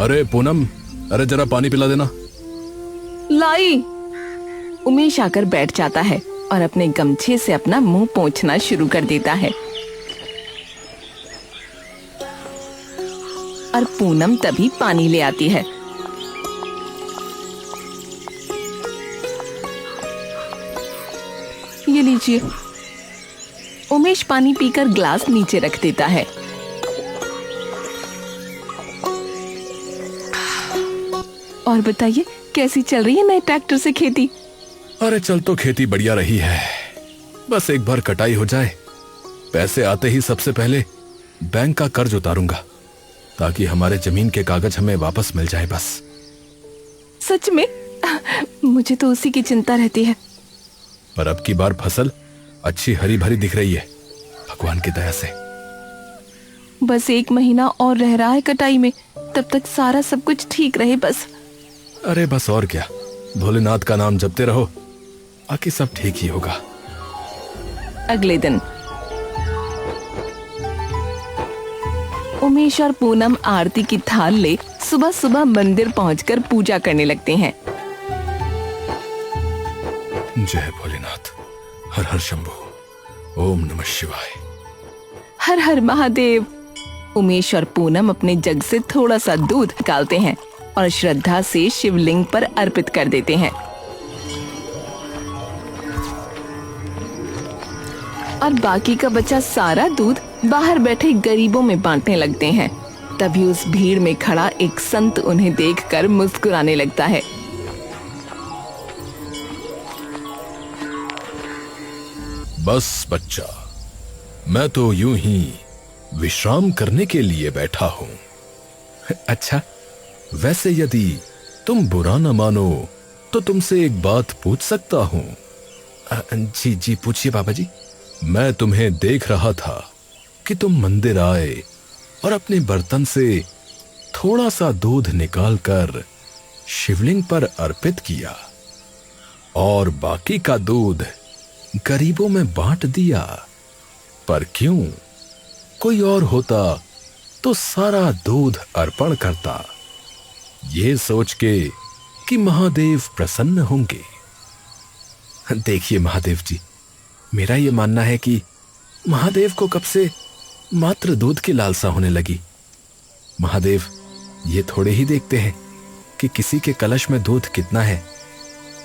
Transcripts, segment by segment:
अरे पूनम, अरे जरा पानी पिला देना। लाई। उमेश आकर बैठ जाता है और अपने गमछे से अपना मुंह पोंछना शुरू कर देता है और पूनम तभी पानी ले आती है। ये लीजिए। उमेश पानी पीकर ग्लास नीचे रख देता है। और बताइए कैसी चल रही है नए ट्रैक्टर से खेती? अरे चल तो खेती बढ़िया रही है, बस एक बार कटाई हो जाए, पैसे आते ही सबसे पहले बैंक का कर्ज उतारूंगा ताकि हमारे जमीन के कागज हमें वापस मिल जाए बस। सच में? मुझे तो उसी की चिंता रहती है। पर अब की बार फसल अच्छी हरी भरी दिख रही है भगवान की दया से। बस 1 महीना और रह रहा है कटाई में, तब तक सारा सब कुछ ठीक रहे बस। अरे बस और क्या, भोलेनाथ का नाम जपते रहो, बाकी सब ठीक ही होगा। अगले दिन उमेश और पूनम आरती की थाल ले सुबह सुबह मंदिर पहुंचकर पूजा करने लगते हैं। जय भोलेनाथ, हर हर शंभू, ओम नमः शिवाय। हर हर महादेव। उमेश और पूनम अपने जग से थोड़ा सा दूध निकालते हैं और श्रद्धा से शिवलिंग पर अर्पित कर देते हैं और बाकी का बचा सारा दूध बाहर बैठे गरीबों में बांटने लगते हैं। तभी उस भीड़ में खड़ा एक संत उन्हें देखकर मुस्कुराने लगता है। बस बच्चा, मैं तो यूं ही विश्राम करने के लिए बैठा हूं। अच्छा, वैसे यदि तुम बुरा न मानो तो तुमसे एक बात पूछ सकता हूं? जी जी पूछिए बाबा जी। मैं तुम्हें देख रहा था कि तुम मंदिर आए और अपने बर्तन से थोड़ा सा दूध निकालकर शिवलिंग पर अर्पित किया और बाकी का दूध गरीबों में बांट दिया। पर क्यों? कोई और होता तो सारा दूध अर्पण करता, ये सोच के कि महादेव प्रसन्न होंगे। देखिए महादेव जी, मेरा ये मानना है कि महादेव को कब से मात्र दूध की लालसा होने लगी। महादेव ये थोड़े ही देखते हैं कि किसी के कलश में दूध कितना है,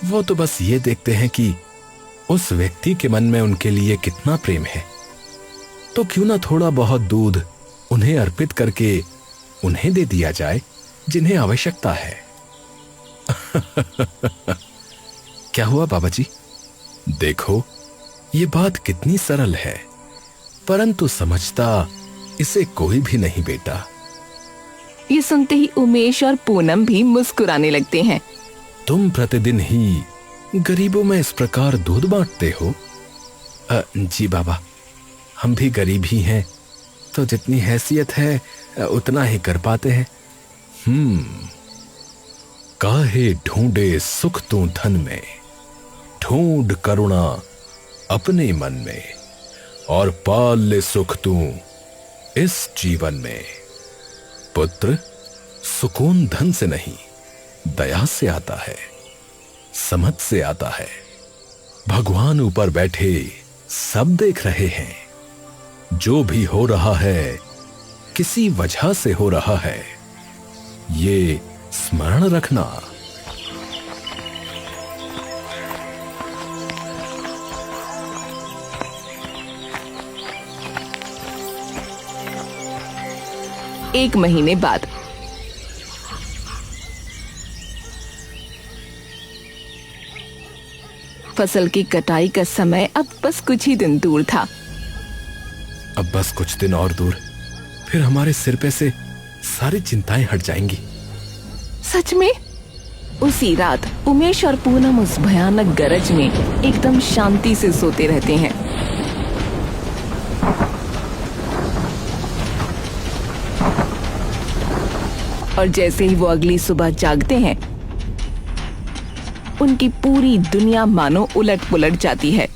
वो तो बस ये देखते हैं कि उस व्यक्ति के मन में उनके लिए कितना प्रेम है। तो क्यों ना थोड़ा बहुत दूध उन्हें अर्पित करके उन्हें दे दिया जाए जिन्हें आवश्यकता है। क्या हुआ बाबा जी? देखो, ये बात कितनी सरल है, परंतु समझता इसे कोई भी नहीं बेटा। ये सुनते ही उमेश और पूनम भी मुस्कुराने लगते हैं। तुम प्रतिदिन ही गरीबों में इस प्रकार दूध बांटते हो? जी बाबा, हम भी गरीब ही हैं, तो जितनी हैसियत है उतना ही कर पाते हैं। काहे ढूंढे सुख तू धन में, ढूंढ करुणा अपने मन में, और पाल ले सुख तू इस जीवन में। पुत्र, सुकून धन से नहीं, दया से आता है, समझ से आता है। भगवान ऊपर बैठे सब देख रहे हैं। जो भी हो रहा है किसी वजह से हो रहा है, ये स्मरण रखना। एक महीने बाद फसल की कटाई का समय अब बस कुछ ही दिन दूर था। अब बस कुछ दिन और दूर, फिर हमारे सिर पे से सारी चिंताएं हट जाएंगी। सच में? उसी रात उमेश और पूनम उस भयानक गरज में एकदम शांति से सोते रहते हैं। और जैसे ही वो अगली सुबह जागते हैं, उनकी पूरी दुनिया मानो उलट पुलट जाती है।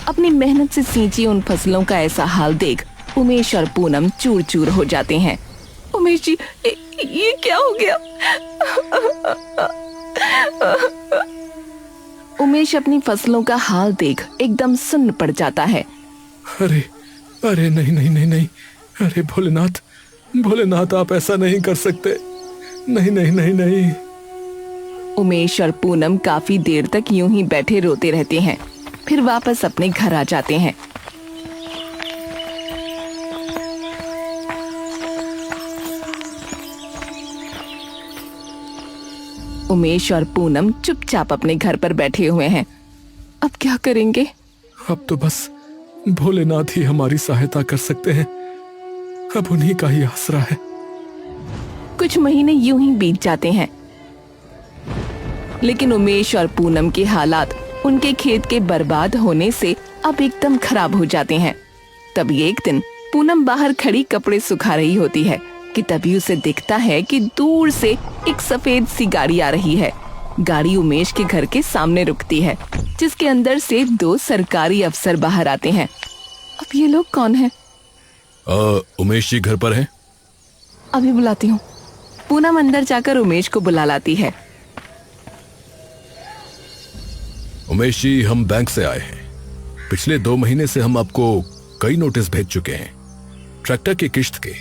अपनी मेहनत से सींची उन फसलों का ऐसा हाल देख उमेश और पूनम चूर चूर हो जाते हैं। उमेश जी, ये क्या हो गया? उमेश अपनी फसलों का हाल देख एकदम सुन्न पड़ जाता है। अरे अरे नहीं नहीं नहीं नहीं, अरे भोलेनाथ भोलेनाथ, आप ऐसा नहीं कर सकते, नहीं नहीं नहीं नहीं। उमेश और पूनम काफी देर तक यूं ही बैठे रोते रहते हैं, फिर वापस अपने घर आ जाते हैं। उमेश और पूनम चुपचाप अपने घर पर बैठे हुए हैं। अब क्या करेंगे? अब तो बस भोलेनाथ ही हमारी सहायता कर सकते हैं, अब उन्हीं का ही आसरा है। कुछ महीने यूं ही बीत जाते हैं, लेकिन उमेश और पूनम के हालात उनके खेत के बर्बाद होने से अब एकदम खराब हो जाते हैं। तभी एक दिन पूनम बाहर खड़ी कपड़े सुखा रही होती है कि तभी उसे दिखता है कि दूर से एक सफेद सी गाड़ी आ रही है। गाड़ी उमेश के घर के सामने रुकती है, जिसके अंदर से 2 सरकारी अफसर बाहर आते हैं। अब ये लोग कौन हैं? उमेश जी घर पर हैं? अभी बुलाती हूँ। पूनम अंदर जाकर उमेश को बुला लाती है। उमेश जी, हम बैंक से आए हैं। पिछले 2 महीने से हम आपको कई नोटिस भेज चुके हैं ट्रैक्टर की किश्त के,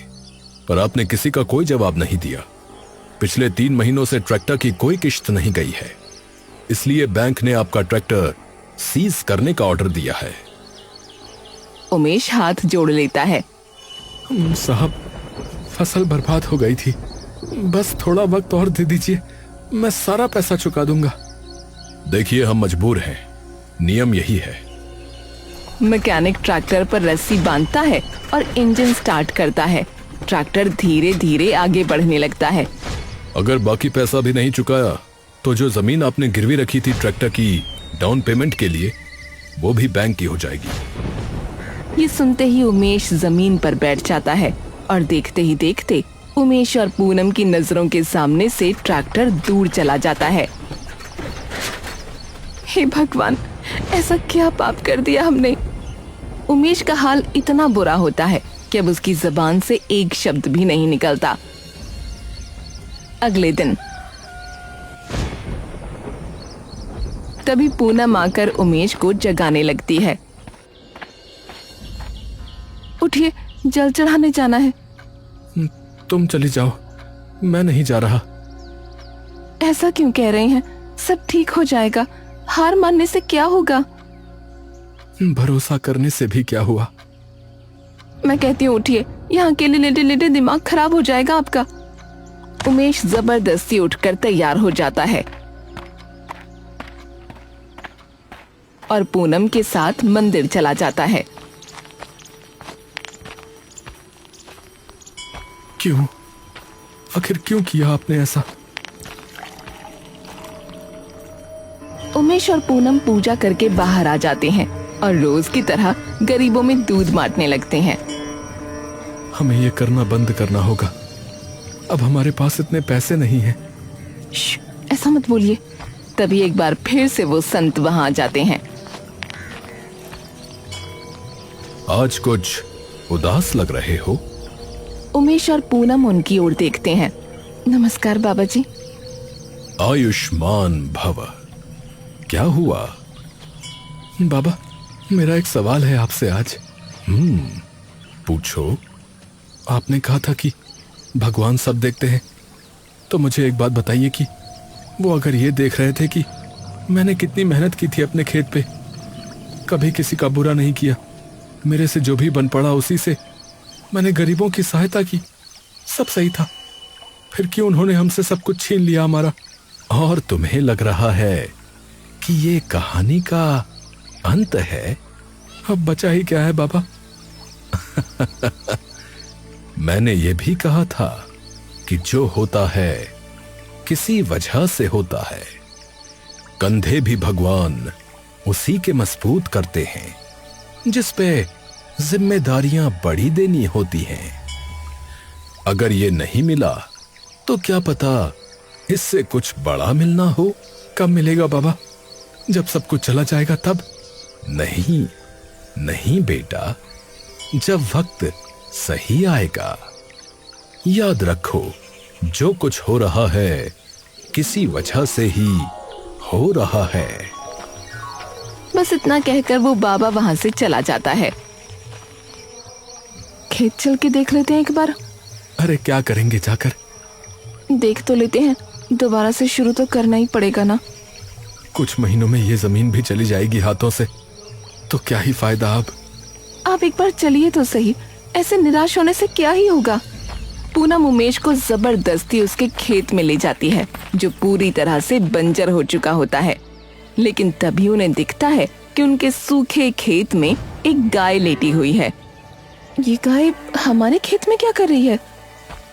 पर आपने किसी का कोई जवाब नहीं दिया। पिछले 3 महीनों से ट्रैक्टर की कोई किश्त नहीं गई है, इसलिए बैंक ने आपका ट्रैक्टर सीज करने का ऑर्डर दिया है। उमेश हाथ जोड़ लेता है। साहब, फसल बर्बाद हो गई थी, बस थोड़ा वक्त और दे दीजिए, मैं सारा पैसा चुका दूंगा। देखिए, हम मजबूर हैं, नियम यही है। मैकेनिक ट्रैक्टर पर रस्सी बांधता है और इंजन स्टार्ट करता है। ट्रैक्टर धीरे धीरे आगे बढ़ने लगता है। अगर बाकी पैसा भी नहीं चुकाया तो जो जमीन आपने गिरवी रखी थी ट्रैक्टर की डाउन पेमेंट के लिए, वो भी बैंक की हो जाएगी। ये सुनते ही उमेश जमीन पर बैठ जाता है और देखते ही देखते उमेश और पूनम की नजरों के सामने से ट्रैक्टर दूर चला जाता है। हे भगवान, ऐसा क्या पाप कर दिया हमने? उमेश का हाल इतना बुरा होता है कि अब उसकी जुबान से एक शब्द भी नहीं निकलता। अगले दिन तभी पूनम आकर उमेश को जगाने लगती है। उठिए, जल चढ़ाने जाना है। तुम चली जाओ, मैं नहीं जा रहा। ऐसा क्यों कह रहे हैं? सब ठीक हो जाएगा, हार मानने से क्या होगा? भरोसा करने से भी क्या हुआ? मैं कहती हूँ उठिए, यहाँ अकेले लेटे लेटे दिमाग खराब हो जाएगा आपका। उमेश जबरदस्ती उठकर तैयार हो जाता है और पूनम के साथ मंदिर चला जाता है। क्यों? आखिर क्यों किया आपने ऐसा? उमेश और पूनम पूजा करके बाहर आ जाते हैं और रोज की तरह गरीबों में दूध बांटने लगते हैं। हमें ये करना बंद करना होगा, अब हमारे पास इतने पैसे नहीं हैं। ऐसा मत बोलिए। तभी एक बार फिर से वो संत वहां आ जाते हैं। आज कुछ उदास लग रहे हो। उमेश और पूनम उनकी ओर देखते हैं। नमस्कार बाबा जी। आयुष्मान भव। क्या हुआ? बाबा, मेरा एक सवाल है आपसे आज। पूछो। आपने कहा था कि भगवान सब देखते हैं, तो मुझे एक बात बताइए कि वो अगर ये देख रहे थे कि मैंने कितनी मेहनत की थी अपने खेत पे, कभी किसी का बुरा नहीं किया, मेरे से जो भी बन पड़ा उसी से मैंने गरीबों की सहायता की, सब सही था, फिर क्यों उन्होंने हमसे सब कुछ छीन लिया हमारा? और तुम्हें लग रहा है कि ये कहानी का अंत है? अब बचा ही क्या है बाबा? मैंने ये भी कहा था कि जो होता है किसी वजह से होता है। कंधे भी भगवान उसी के मजबूत करते हैं जिस पे जिम्मेदारियां बड़ी देनी होती हैं। अगर ये नहीं मिला तो क्या पता इससे कुछ बड़ा मिलना हो। कब मिलेगा बाबा? जब सब कुछ चला जाएगा तब? नहीं नहीं बेटा, जब वक्त सही आएगा। याद रखो, जो कुछ हो रहा है किसी वजह से ही हो रहा है। बस इतना कहकर वो बाबा वहां से चला जाता है। खेत चल के देख लेते हैं एक बार। अरे क्या करेंगे जाकर? देख तो लेते हैं, दोबारा से शुरू तो करना ही पड़ेगा ना। कुछ महीनों में ये जमीन भी चली जाएगी हाथों से, तो क्या ही फायदा। अब आप एक बार चलिए तो सही, ऐसे निराश होने से क्या ही होगा। पूनम उमेश को जबरदस्ती उसके खेत में ले जाती है जो पूरी तरह से बंजर हो चुका होता है। लेकिन तभी उन्हें दिखता है कि उनके सूखे खेत में एक गाय लेटी हुई है। ये गाय हमारे खेत में क्या कर रही है?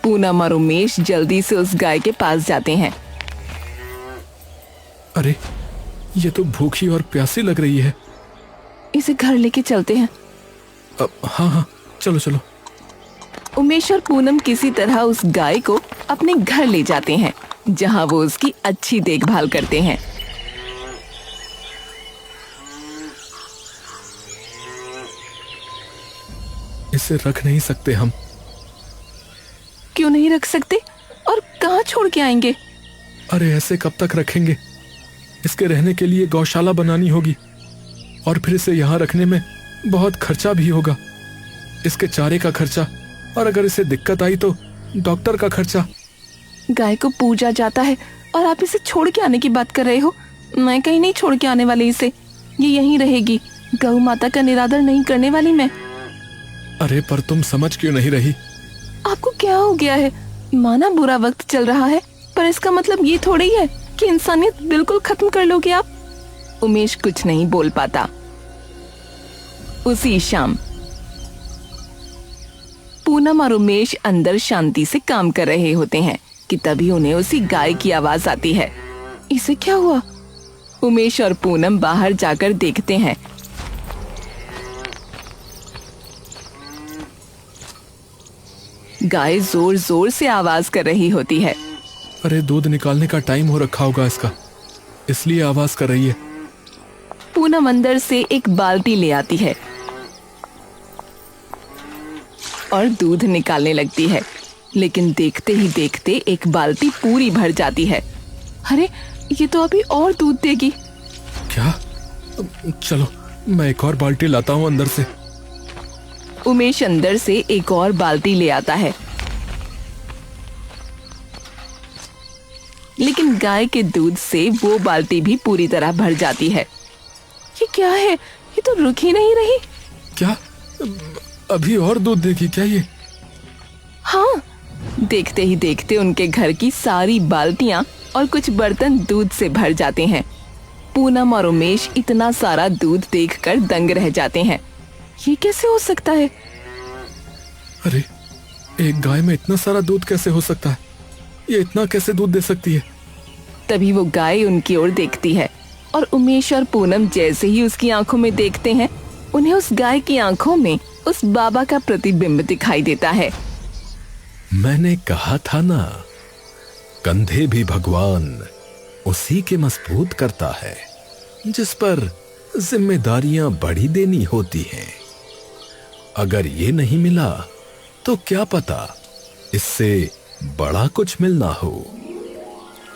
पूनम और उमेश जल्दी से उस गाय के पास जाते हैं। अरे ये तो भूखी और प्यासी लग रही है। इसे घर लेके चलते हैं। हाँ हाँ चलो चलो। उमेश और पूनम किसी तरह उस गाय को अपने घर ले जाते हैं जहां वो उसकी अच्छी देखभाल करते हैं। इसे रख नहीं सकते हम। क्यों नहीं रख सकते? और कहाँ छोड़ के आएंगे? अरे ऐसे कब तक रखेंगे? इसके रहने के लिए गौशाला बनानी होगी और फिर इसे यहाँ रखने में बहुत खर्चा भी होगा। इसके चारे का खर्चा, और अगर इसे दिक्कत आई तो डॉक्टर का खर्चा। गाय को पूजा जाता है और आप इसे छोड़ के आने की बात कर रहे हो? मैं कहीं नहीं छोड़ के आने वाली इसे, ये यहीं रहेगी। गौ माता का निरादर नहीं करने वाली मैं। अरे पर तुम समझ क्यों नहीं रही? आपको क्या हो गया है? माना बुरा वक्त चल रहा है, पर इसका मतलब ये थोड़ी है कि इंसानियत बिल्कुल खत्म कर लोगे आप। उमेश कुछ नहीं बोल पाता। उसी शाम पूनम और उमेश अंदर शांति से काम कर रहे होते हैं कि तभी उन्हें उसी गाय की आवाज आती है। इसे क्या हुआ? उमेश और पूनम बाहर जाकर देखते हैं। गाय जोर जोर से आवाज कर रही होती है। अरे दूध निकालने का टाइम हो रखा होगा इसका, इसलिए आवाज कर रही है। पूनम अंदर से एक बाल्टी ले आती है और दूध निकालने लगती है, लेकिन देखते ही देखते एक बाल्टी पूरी भर जाती है। अरे ये तो अभी और दूध देगी। क्या? चलो मैं एक और बाल्टी लाता हूँ अंदर से। उमेश अंदर से एक और बाल्टी ले आता है, लेकिन गाय के दूध से वो बाल्टी भी पूरी तरह भर जाती है। ये क्या है? ये तो रुक ही नहीं रही। क्या अभी और दूध देगी क्या ये? हाँ, देखते ही देखते उनके घर की सारी बाल्टियां और कुछ बर्तन दूध से भर जाते हैं। पूनम और उमेश इतना सारा दूध देखकर दंग रह जाते हैं। ये कैसे हो सकता है? अरे एक गाय में इतना सारा दूध कैसे हो सकता है? ये इतना कैसे दूध दे सकती है? तभी वो गाय उनकी ओर देखती है और उमेश और पूनम जैसे ही उसकी आंखों में देखते हैं, उन्हें उस गाय की आंखों में उस बाबा का प्रतिबिंब दिखाई देता है। मैंने कहा था ना, कंधे भी भगवान उसी के मजबूत करता है जिस पर जिम्मेदारियां बड़ी देनी होती हैं। अगर ये नहीं मिला तो क्या पता इससे बड़ा कुछ मिलना हो।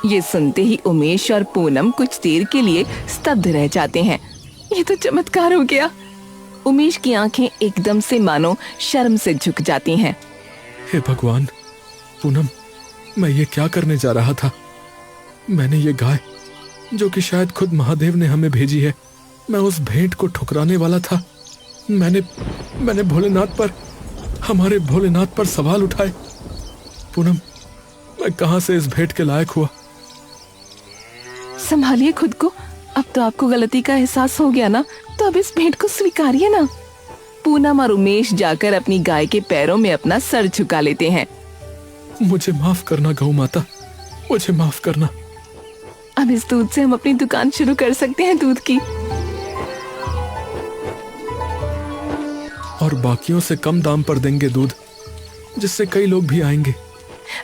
ये सुनते ही उमेश और पूनम कुछ देर के लिए स्तब्ध रह जाते हैं। ये तो चमत्कार हो गया। उमेश की आंखें एकदम से मानो शर्म से झुक जाती हैं। हे भगवान, पूनम, मैं ये क्या करने जा रहा था? मैंने ये गाय, जो कि शायद खुद महादेव ने हमें भेजी है, मैं उस भेंट को ठुकराने वाला था। मैंने भोलेनाथ पर, हमारे भोलेनाथ पर सवाल उठाए। पूनम, मैं कहां से इस भेंट के लायक हुआ? संभालिए खुद को। अब तो आपको गलती का एहसास हो गया ना, तो अब इस भेंट को स्वीकारिए ना। पूनम और उमेश जाकर अपनी गाय के पैरों में अपना सर झुका लेते हैं। मुझे माफ करना गौ माता, मुझे माफ करना। अब इस दूध से हम अपनी दुकान शुरू कर सकते हैं, दूध की। और बाकियों से कम दाम पर देंगे दूध, जिससे कई लोग भी आएंगे।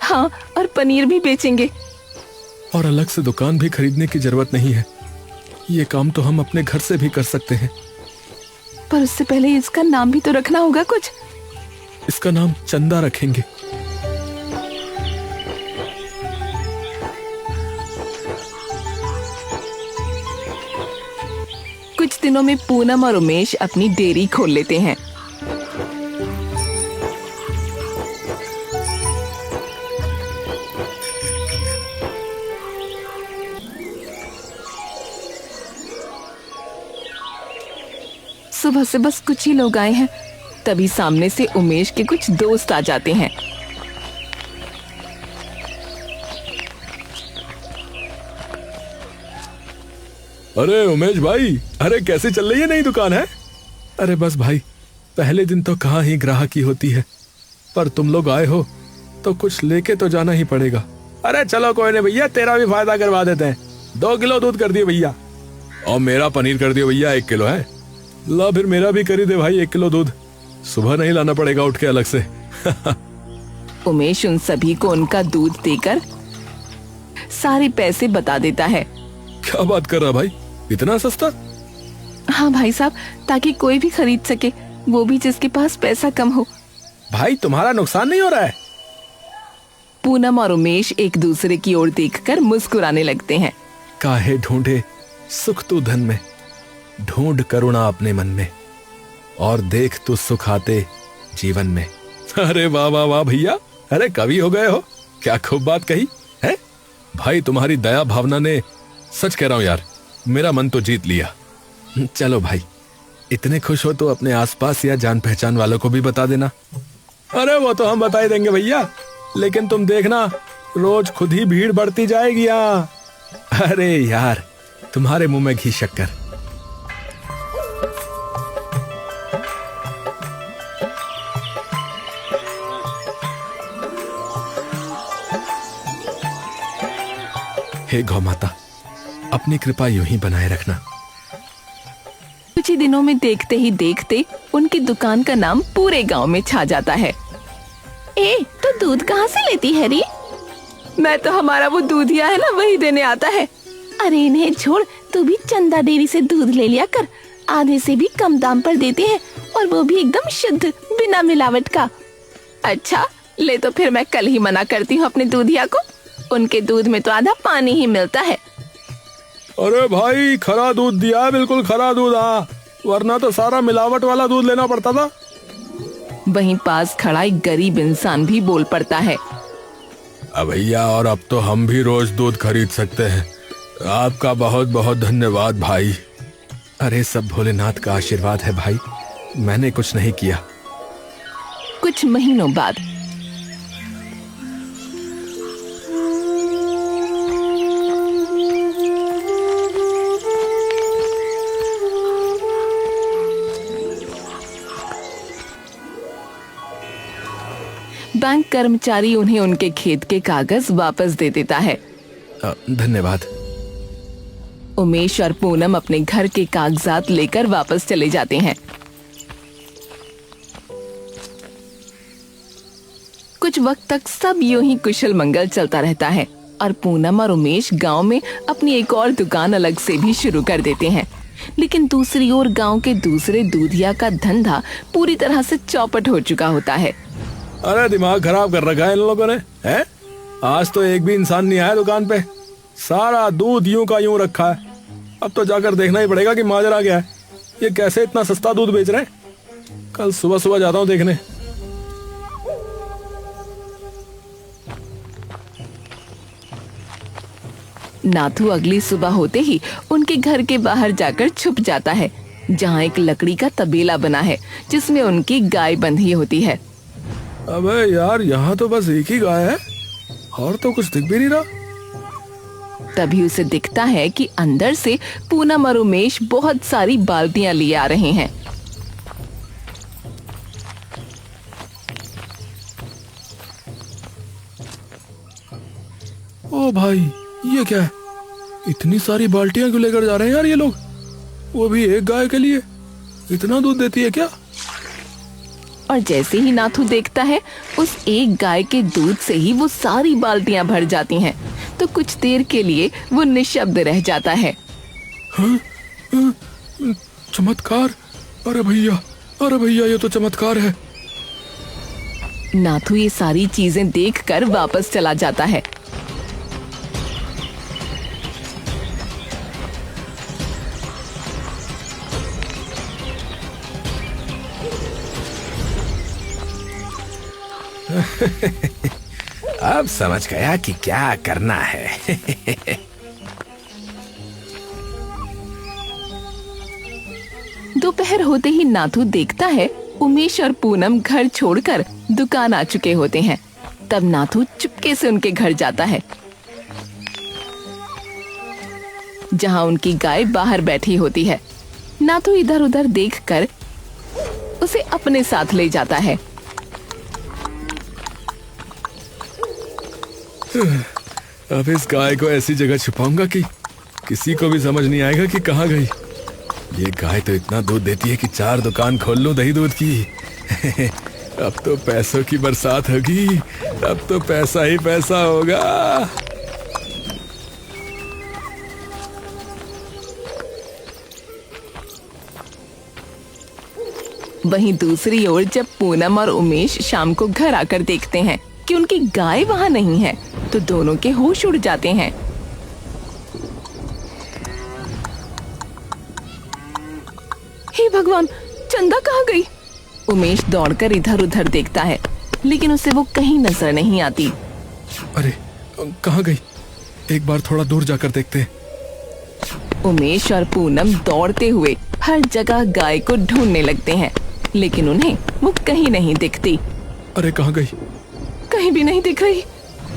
हाँ, और पनीर भी बेचेंगे। और अलग से दुकान भी खरीदने की जरूरत नहीं है। ये काम तो हम अपने घर से भी कर सकते हैं। पर उससे पहले इसका नाम भी तो रखना होगा कुछ। इसका नाम चंदा रखेंगे। दिनों में पूनम और उमेश अपनी डेयरी खोल लेते हैं। सुबह से बस कुछ ही लोग आए हैं, तभी सामने से उमेश के कुछ दोस्त आ जाते हैं। अरे उमेश भाई, अरे कैसे चल रही है नई दुकान है? अरे बस भाई, पहले दिन तो कहाँ ही ग्राहकी होती है, पर तुम लोग आए हो तो कुछ लेके तो जाना ही पड़ेगा। अरे चलो कोई नहीं भैया, तेरा भी फायदा करवा देते हैं। 2 किलो दूध कर दिए भैया। और मेरा पनीर कर दियो भैया, 1 किलो है। ला फिर मेरा भी कर ही दे भाई, 1 किलो दूध। सुबह नहीं लाना पड़ेगा उठ के अलग से। उमेश उन सभी को उनका दूध देकर सारे पैसे बता देता है। क्या बात कर रहा भाई, इतना सस्ता? हाँ भाई साहब, ताकि कोई भी खरीद सके, वो भी जिसके पास पैसा कम हो। भाई तुम्हारा नुकसान नहीं हो रहा है? पूनम और उमेश एक दूसरे की ओर देखकर मुस्कुराने लगते हैं। काहे ढूंढे सुख तू धन में, ढूंढ करुणा अपने मन में, और देख तू सुख आते जीवन में। अरे वाह वाह वाह भैया, अरे कवि हो गए हो, क्या खूब बात कही है भाई। तुम्हारी दया भावना ने, सच कह रहा हूं यार, मेरा मन तो जीत लिया। चलो भाई, इतने खुश हो तो अपने आसपास या जान पहचान वालों को भी बता देना। अरे वो तो हम बता ही देंगे भैया, लेकिन तुम देखना रोज खुद ही भीड़ बढ़ती जाएगी यहाँ। अरे यार, तुम्हारे मुंह में घी शक्कर। हे गौ माता, अपनी कृपा यूं ही बनाए रखना। कुछ ही दिनों में देखते ही देखते उनकी दुकान का नाम पूरे गांव में छा जाता है। ए, तो दूध कहाँ से लेती है री? मैं तो हमारा वो दूधिया है ना, वही देने आता है। अरे इन्हें छोड़, तू भी चंदा डेयरी से दूध ले लिया कर, आधे से भी कम दाम पर देते हैं, और वो भी एकदम शुद्ध, बिना मिलावट का। अच्छा ले, तो फिर मैं कल ही मना करती हूँ अपने दूधिया को, उनके दूध में तो आधा पानी ही मिलता है। अरे भाई, खरा दूध दिया, बिल्कुल खरा दूध। हाँ, वरना तो सारा मिलावट वाला दूध लेना पड़ता था। वहीं पास खड़ा एक गरीब इंसान भी बोल पड़ता है। अब भैया, और अब तो हम भी रोज दूध खरीद सकते हैं। आपका बहुत बहुत धन्यवाद भाई। अरे सब भोलेनाथ का आशीर्वाद है भाई, मैंने कुछ नहीं किया। कुछ महीनों बाद बैंक कर्मचारी उन्हें उनके खेत के कागज वापस दे देता है। धन्यवाद। उमेश और पूनम अपने घर के कागजात लेकर वापस चले जाते हैं। कुछ वक्त तक सब यूं ही कुशल मंगल चलता रहता है, और पूनम और उमेश गांव में अपनी एक और दुकान अलग से भी शुरू कर देते हैं। लेकिन दूसरी ओर गांव के दूसरे दूधिया का धंधा पूरी तरह से चौपट हो चुका होता है। अरे दिमाग खराब कर रखा है इन लोगों ने, हैं? आज तो एक भी इंसान नहीं आया दुकान पे, सारा दूध यूं का यूं रखा है। अब तो जाकर देखना ही पड़ेगा कि माजरा क्या है, ये कैसे इतना सस्ता दूध बेच रहे हैं। कल सुबह सुबह जाता हूँ देखने। नाथू अगली सुबह होते ही उनके घर के बाहर जाकर छुप जाता है, जहाँ एक लकड़ी का तबेला बना है जिसमें उनकी गाय बंधी होती है। अबे यार, यहाँ तो बस एक ही गाय है, और तो कुछ दिख भी नहीं रहा। तभी उसे दिखता है कि अंदर से पूनम और उमेश बहुत सारी बाल्टियां लिए आ रहे हैं। ओ भाई, ये क्या है? इतनी सारी बाल्टियां क्यों लेकर जा रहे हैं यार ये लोग? वो भी एक गाय के लिए? इतना दूध देती है क्या? और जैसे ही नाथू देखता है, उस एक गाय के दूध से ही वो सारी बाल्टियां भर जाती हैं, तो कुछ देर के लिए वो निशब्द रह जाता है। हाँ? चमत्कार! अरे भैया, ये तो चमत्कार है। नाथू ये सारी चीजें देखकर वापस चला जाता है। अब समझ गया कि क्या करना है। दोपहर होते ही नाथू देखता है उमेश और पूनम घर छोड़कर दुकान आ चुके होते हैं। तब नाथू चुपके से उनके घर जाता है, जहां उनकी गाय बाहर बैठी होती है। नाथू इधर उधर देखकर उसे अपने साथ ले जाता है। अब इस गाय को ऐसी जगह छुपाऊंगा कि किसी को भी समझ नहीं आएगा कि कहाँ गई। ये गाय तो इतना दूध देती है कि 4 दुकान खोल लूं दही दूध की। अब तो पैसों की बरसात होगी, अब तो पैसा ही पैसा होगा। वहीं दूसरी ओर जब पूनम और उमेश शाम को घर आकर देखते हैं कि उनकी गाय वहां नहीं है, तो दोनों के होश उड़ जाते हैं। हे भगवान, चंदा कहाँ गई? उमेश दौड़कर इधर उधर देखता है, लेकिन उसे वो कहीं नजर नहीं आती। अरे कहाँ गई? एक बार थोड़ा दूर जाकर देखते हैं। उमेश और पूनम दौड़ते हुए हर जगह गाय को ढूंढने लगते हैं, लेकिन उन्हें वो कहीं नहीं दिखती। अरे कहाँ गई? कहीं भी नहीं दिख रही।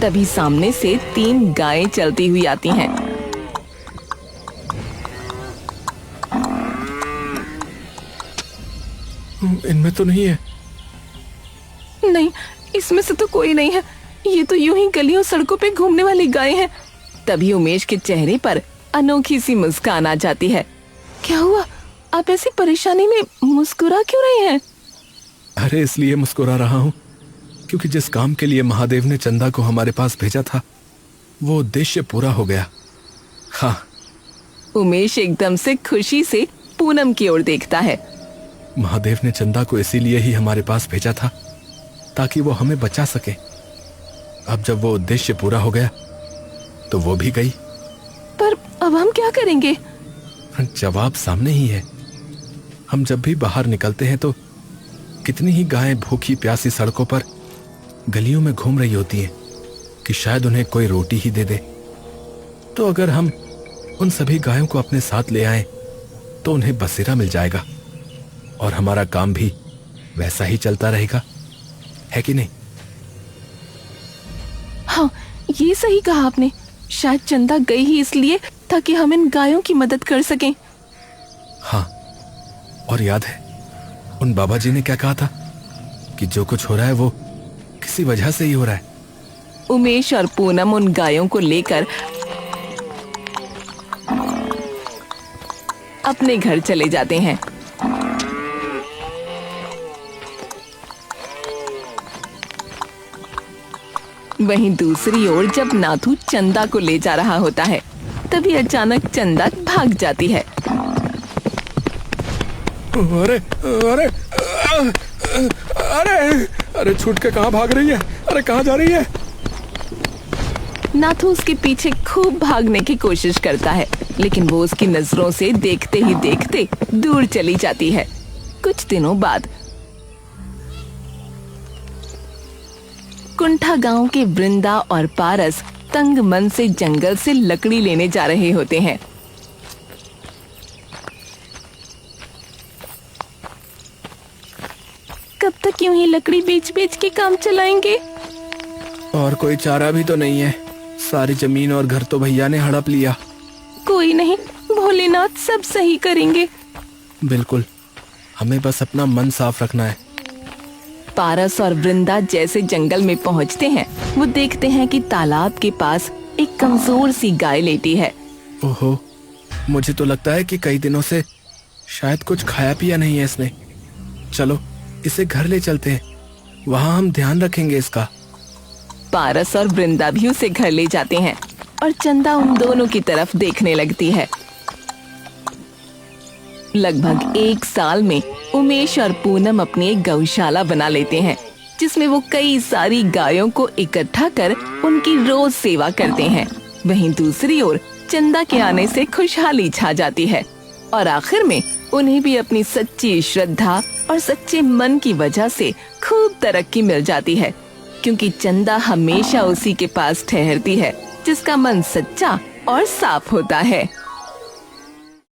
तभी सामने से 3 गायें चलती हुई आती हैं। इनमें तो नहीं है। नहीं, इसमें से तो कोई नहीं है। ये तो यूं ही गलियों सड़कों पे घूमने वाली गाय हैं। तभी उमेश के चेहरे पर अनोखी सी मुस्कान आ जाती है। क्या हुआ? आप ऐसी परेशानी में मुस्कुरा क्यों रहे हैं? अरे इसलिए मुस्कुरा रहा हूँ क्योंकि जिस काम के लिए महादेव ने चंदा को हमारे पास भेजा था, वो उद्देश्य पूरा हो गया। हाँ। उमेश एकदम से खुशी से पूनम की ओर देखता है। महादेव ने चंदा को इसीलिए ही हमारे पास भेजा था ताकि वो हमें बचा सके। अब जब वो उद्देश्य पूरा हो गया तो वो भी गई। पर अब हम क्या करेंगे? जवाब सामने ही है। हम जब भी बाहर निकलते हैं तो कितनी ही गायें भूखी प्यासी सड़कों पर गलियों में घूम रही होती हैं कि शायद उन्हें कोई रोटी ही दे दे। तो अगर हम उन सभी गायों को अपने साथ ले आएं तो उन्हें बसेरा मिल जाएगा और हमारा काम भी वैसा ही चलता रहेगा, है कि नहीं? हाँ, ये सही कहा आपने। शायद चंदा गई ही इसलिए ताकि हम इन गायों की मदद कर सकें। हाँ, और याद है उन बाबा जी ने क्या कहा था कि जो कुछ हो रहा है वो किसी वजह से ही हो रहा है। उमेश और पूनम उन गायों को लेकर अपने घर चले जाते हैं। वहीं दूसरी ओर जब नाथू चंदा को ले जा रहा होता है, तभी अचानक चंदा भाग जाती है। अरे अरे अरे अरे छूट के कहाँ भाग रही है? अरे कहाँ जा रही है? नाथू उसके पीछे खूब भागने की कोशिश करता है, लेकिन वो उसकी नजरों से देखते ही देखते दूर चली जाती है। कुछ दिनों बाद कुंठा गांव के वृंदा और पारस तंग मन से जंगल से लकड़ी लेने जा रहे होते हैं। कब तक यूं ही लकड़ी बेच बेच के काम चलाएंगे? और कोई चारा भी तो नहीं है। सारी जमीन और घर तो भैया ने हड़प लिया। कोई नहीं, भोलेनाथ सब सही करेंगे। बिल्कुल, हमें बस अपना मन साफ रखना है। पारस और वृंदा जैसे जंगल में पहुंचते हैं, वो देखते हैं कि तालाब के पास एक कमजोर सी गाय लेटी है। ओहो, मुझे तो लगता है कि कई दिनों से शायद कुछ खाया पिया नहीं है इसने। चलो इसे घर ले चलते हैं, वहाँ हम ध्यान रखेंगे इसका। पारस और वृंदा भी उसे घर ले जाते हैं और चंदा उन दोनों की तरफ देखने लगती है। लगभग 1 साल में उमेश और पूनम अपनी एक गौशाला बना लेते हैं, जिसमें वो कई सारी गायों को इकट्ठा कर उनकी रोज सेवा करते हैं। वहीं दूसरी ओर चंदा के आने से खुशहाली छा जाती है और आखिर में उन्हें भी अपनी सच्ची श्रद्धा और सच्चे मन की वजह से खूब तरक्की मिल जाती है। क्योंकि चंदा हमेशा उसी के पास ठहरती है जिसका मन सच्चा और साफ होता है।